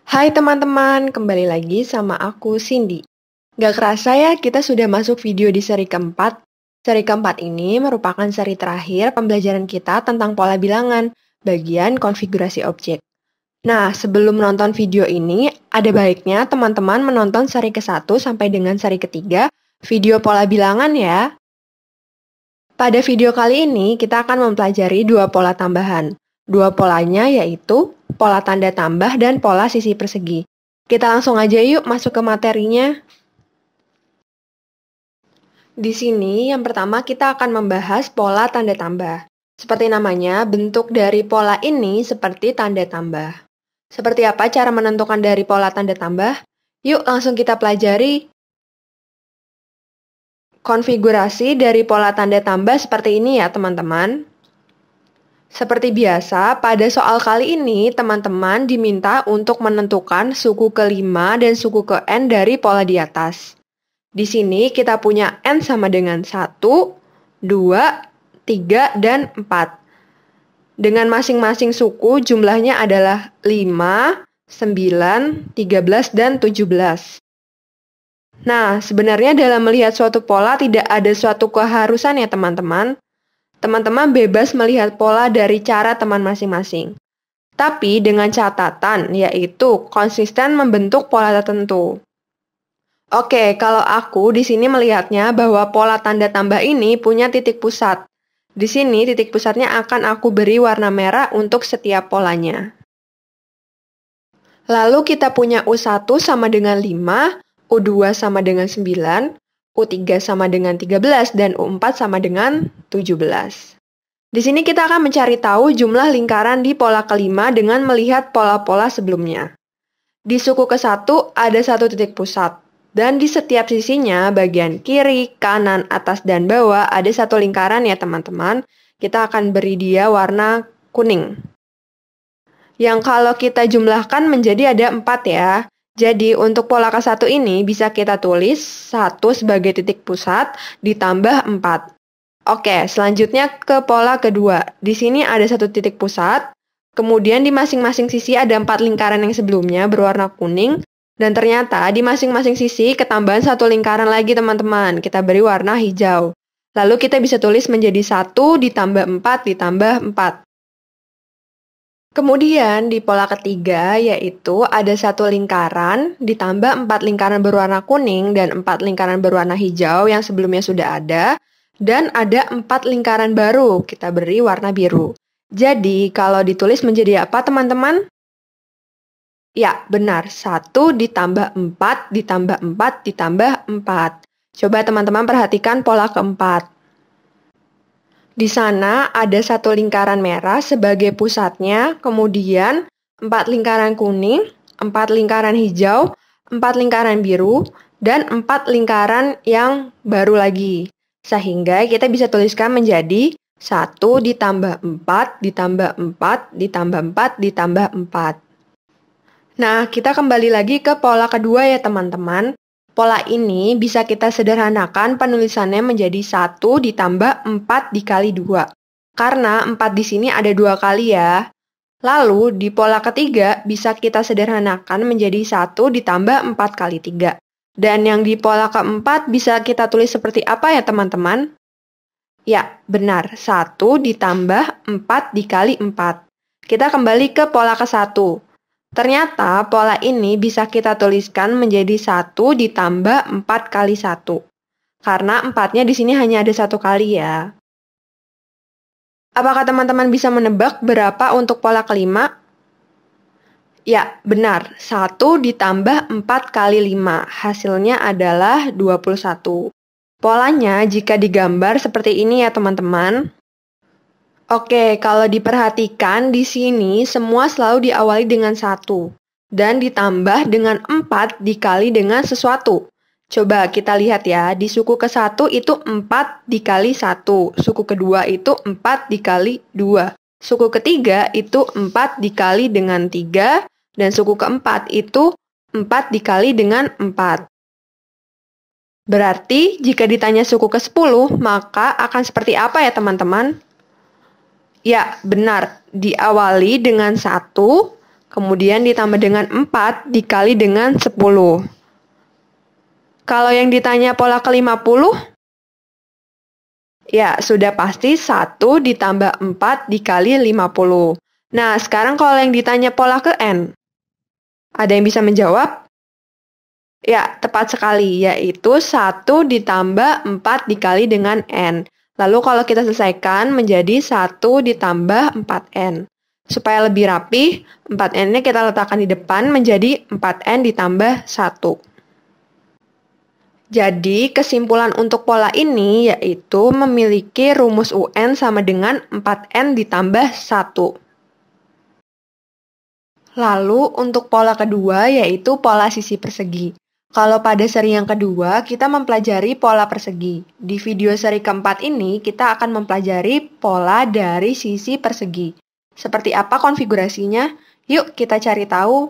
Hai teman-teman, kembali lagi sama aku Cindy. Gak kerasa ya, kita sudah masuk video di seri keempat. Seri keempat ini merupakan seri terakhir pembelajaran kita tentang pola bilangan, bagian konfigurasi objek. Nah, sebelum menonton video ini, ada baiknya teman-teman menonton seri ke-1 sampai dengan seri ketiga, video pola bilangan ya. Pada video kali ini, kita akan mempelajari dua pola tambahan. Dua polanya yaitu pola tanda tambah dan pola sisi persegi. Kita langsung aja yuk masuk ke materinya. Di sini, yang pertama kita akan membahas pola tanda tambah. Seperti namanya, bentuk dari pola ini seperti tanda tambah. Seperti apa cara menentukan dari pola tanda tambah? Yuk langsung kita pelajari. Konfigurasi dari pola tanda tambah seperti ini ya teman-teman. Seperti biasa, pada soal kali ini teman-teman diminta untuk menentukan suku ke-5 dan suku ke-n dari pola di atas. Di sini kita punya n sama dengan 1, 2, 3, dan 4. Dengan masing-masing suku jumlahnya adalah 5, 9, 13, dan 17. Nah, sebenarnya dalam melihat suatu pola tidak ada suatu keharusan ya teman-teman. Teman-teman bebas melihat pola dari cara teman masing-masing. Tapi dengan catatan, yaitu konsisten membentuk pola tertentu. Oke, kalau aku di sini melihatnya bahwa pola tanda tambah ini punya titik pusat. Di sini titik pusatnya akan aku beri warna merah untuk setiap polanya. Lalu kita punya U1 sama dengan 5, U2 sama dengan 9, U3 sama dengan 13, dan U4 sama dengan 17. Di sini kita akan mencari tahu jumlah lingkaran di pola kelima dengan melihat pola-pola sebelumnya. Di suku ke-1 ada satu titik pusat, dan di setiap sisinya bagian kiri, kanan, atas, dan bawah ada satu lingkaran ya teman-teman. Kita akan beri dia warna kuning. Yang kalau kita jumlahkan menjadi ada 4 ya. Jadi, untuk pola ke-1 ini bisa kita tulis 1 sebagai titik pusat ditambah 4. Oke, selanjutnya ke pola kedua. Di sini ada satu titik pusat, kemudian di masing-masing sisi ada 4 lingkaran yang sebelumnya berwarna kuning, dan ternyata di masing-masing sisi ketambahan satu lingkaran lagi teman-teman. Kita beri warna hijau. Lalu kita bisa tulis menjadi 1 ditambah 4 ditambah 4. Kemudian di pola ketiga yaitu ada satu lingkaran ditambah 4 lingkaran berwarna kuning dan 4 lingkaran berwarna hijau yang sebelumnya sudah ada, dan ada 4 lingkaran baru, kita beri warna biru. Jadi kalau ditulis menjadi apa teman-teman? Ya, benar, 1 ditambah 4 ditambah 4 ditambah 4. Coba teman-teman perhatikan pola keempat. Di sana ada satu lingkaran merah sebagai pusatnya, kemudian 4 lingkaran kuning, 4 lingkaran hijau, 4 lingkaran biru, dan 4 lingkaran yang baru lagi. Sehingga kita bisa tuliskan menjadi 1 ditambah 4 ditambah 4 ditambah 4 ditambah 4. Nah, kita kembali lagi ke pola kedua ya teman-teman. Pola ini bisa kita sederhanakan penulisannya menjadi 1 ditambah 4 dikali 2. Karena 4 di sini ada 2 kali ya. Lalu di pola ketiga bisa kita sederhanakan menjadi 1 ditambah 4 kali 3. Dan yang di pola keempat bisa kita tulis seperti apa ya teman-teman? Ya, benar. 1 ditambah 4 dikali 4. Kita kembali ke pola ke-1. Ternyata pola ini bisa kita tuliskan menjadi 1 ditambah 4 kali 1. Karena 4-nya di sini hanya ada 1 kali ya. Apakah teman-teman bisa menebak berapa untuk pola kelima? Ya, benar. 1 ditambah 4 kali 5. Hasilnya adalah 21. Polanya jika digambar seperti ini ya teman-teman. Oke, kalau diperhatikan di sini semua selalu diawali dengan 1 dan ditambah dengan 4 dikali dengan sesuatu. Coba kita lihat ya, di suku ke-1 itu 4 dikali 1, suku kedua itu 4 dikali 2, suku ketiga itu 4 dikali dengan 3, dan suku keempat itu 4 dikali dengan 4. Berarti jika ditanya suku ke-10, maka akan seperti apa ya teman-teman? Ya, benar. Diawali dengan 1, kemudian ditambah dengan 4 dikali dengan 10. Kalau yang ditanya pola ke-50, ya sudah pasti 1 ditambah 4 dikali 50. Nah, sekarang kalau yang ditanya pola ke N, ada yang bisa menjawab? Ya, tepat sekali, yaitu 1 ditambah 4 dikali dengan N. Lalu kalau kita selesaikan menjadi 1 ditambah 4N. Supaya lebih rapi, 4N-nya kita letakkan di depan menjadi 4N ditambah 1. Jadi, kesimpulan untuk pola ini yaitu memiliki rumus UN sama dengan 4N ditambah 1. Lalu, untuk pola kedua yaitu pola sisi persegi. Kalau pada seri yang kedua, kita mempelajari pola persegi. Di video seri keempat ini, kita akan mempelajari pola dari sisi persegi. Seperti apa konfigurasinya? Yuk kita cari tahu.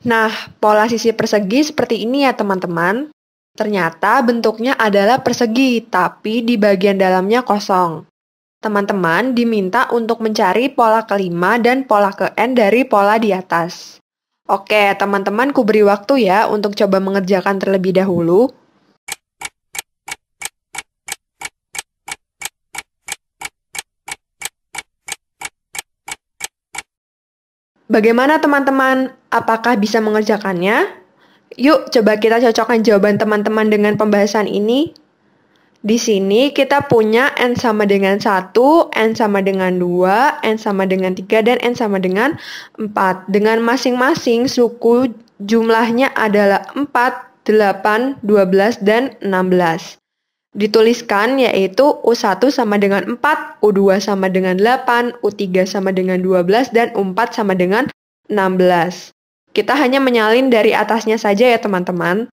Nah, pola sisi persegi seperti ini ya teman-teman. Ternyata bentuknya adalah persegi, tapi di bagian dalamnya kosong. Teman-teman diminta untuk mencari pola kelima dan pola ke N dari pola di atas. Oke, teman-teman ku beri waktu ya untuk coba mengerjakan terlebih dahulu. Bagaimana teman-teman? Apakah bisa mengerjakannya? Yuk, coba kita cocokkan jawaban teman-teman dengan pembahasan ini. Di sini kita punya N sama dengan 1, N sama dengan 2, N sama dengan 3, dan N sama dengan 4. Dengan masing-masing suku jumlahnya adalah 4, 8, 12, dan 16. Dituliskan yaitu U1 sama dengan 4, U2 sama dengan 8, U3 sama dengan 12, dan U4 sama dengan 16. Kita hanya menyalin dari atasnya saja ya teman-teman.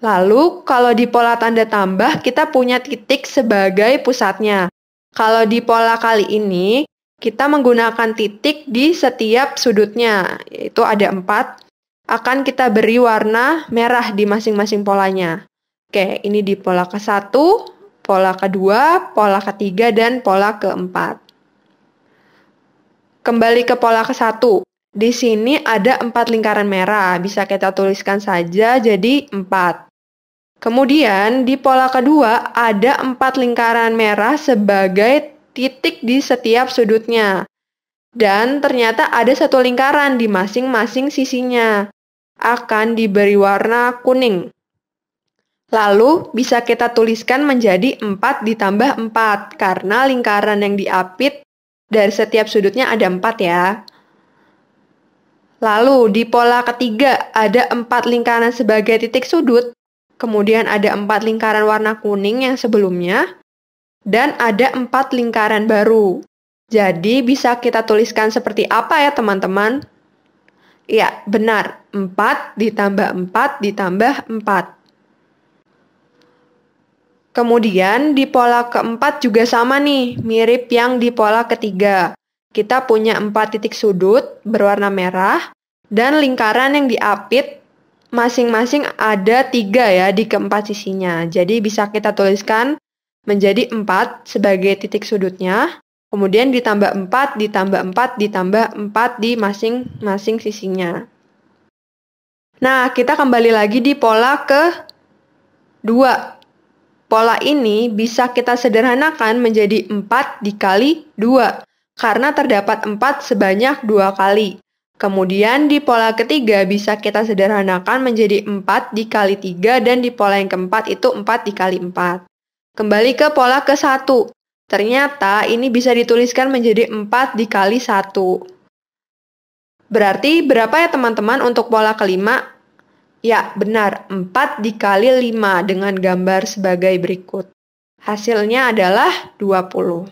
Lalu kalau di pola tanda tambah kita punya titik sebagai pusatnya. Kalau di pola kali ini kita menggunakan titik di setiap sudutnya, yaitu ada 4. Akan kita beri warna merah di masing-masing polanya. Oke, ini di pola ke-1, pola kedua, pola ketiga, dan pola keempat. Kembali ke pola ke-1. Di sini ada 4 lingkaran merah, bisa kita tuliskan saja jadi 4. Kemudian di pola kedua ada 4 lingkaran merah sebagai titik di setiap sudutnya. Dan ternyata ada 1 lingkaran di masing-masing sisinya. Akan diberi warna kuning. Lalu bisa kita tuliskan menjadi 4 ditambah 4, karena lingkaran yang diapit dari setiap sudutnya ada 4 ya. Lalu di pola ketiga ada 4 lingkaran sebagai titik sudut, kemudian ada 4 lingkaran warna kuning yang sebelumnya, dan ada 4 lingkaran baru. Jadi bisa kita tuliskan seperti apa ya teman-teman? Ya, benar. 4 ditambah 4 ditambah 4. Kemudian di pola keempat juga sama nih, mirip yang di pola ketiga. Kita punya 4 titik sudut berwarna merah, dan lingkaran yang diapit masing-masing ada 3 ya di keempat sisinya. Jadi bisa kita tuliskan menjadi 4 sebagai titik sudutnya, kemudian ditambah 4, ditambah 4, ditambah 4 di masing-masing sisinya. Nah, kita kembali lagi di pola ke-2. Pola ini bisa kita sederhanakan menjadi 4 dikali 2, karena terdapat 4 sebanyak 2 kali. Kemudian di pola ketiga bisa kita sederhanakan menjadi 4 dikali 3, dan di pola yang keempat itu 4 dikali 4. Kembali ke pola ke-1. Ternyata ini bisa dituliskan menjadi 4 dikali 1. Berarti berapa ya teman-teman untuk pola kelima? Ya, benar, 4 dikali 5 dengan gambar sebagai berikut. Hasilnya adalah 20.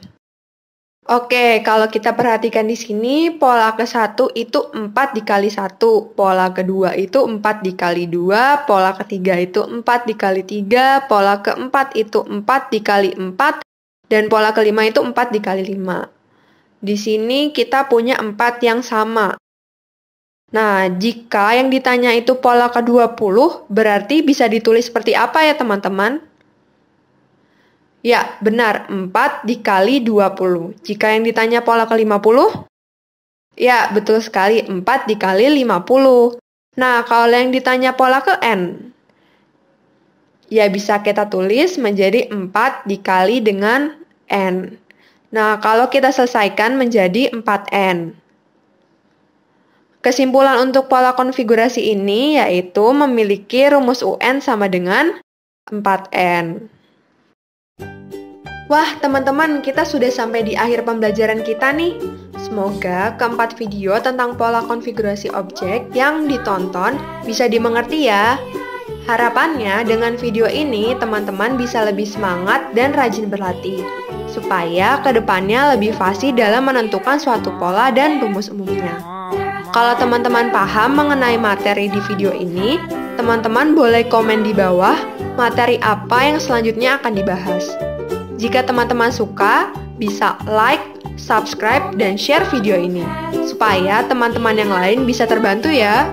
Oke, kalau kita perhatikan di sini, pola ke-1 itu 4 dikali 1, pola kedua itu 4 dikali 2, pola ketiga itu 4 dikali 3, pola keempat itu 4 dikali 4, dan pola kelima itu 4 dikali 5. Di sini kita punya 4 yang sama. Nah, jika yang ditanya itu pola ke-20, berarti bisa ditulis seperti apa ya teman-teman? Ya, benar, 4 dikali 20. Jika yang ditanya pola ke-50, Ya, betul sekali, 4 dikali 50. Nah, kalau yang ditanya pola ke N, ya bisa kita tulis menjadi 4 dikali dengan N. Nah, kalau kita selesaikan menjadi 4N. Kesimpulan untuk pola konfigurasi ini yaitu memiliki rumus UN sama dengan 4N. Wah, teman-teman, kita sudah sampai di akhir pembelajaran kita nih. Semoga keempat video tentang pola konfigurasi objek yang ditonton bisa dimengerti ya. Harapannya dengan video ini teman-teman bisa lebih semangat dan rajin berlatih, supaya kedepannya lebih fasih dalam menentukan suatu pola dan rumus umumnya. Kalau teman-teman paham mengenai materi di video ini, teman-teman boleh komen di bawah materi apa yang selanjutnya akan dibahas. Jika teman-teman suka, bisa like, subscribe, dan share video ini, supaya teman-teman yang lain bisa terbantu ya.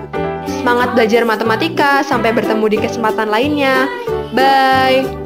Semangat belajar matematika, sampai bertemu di kesempatan lainnya. Bye!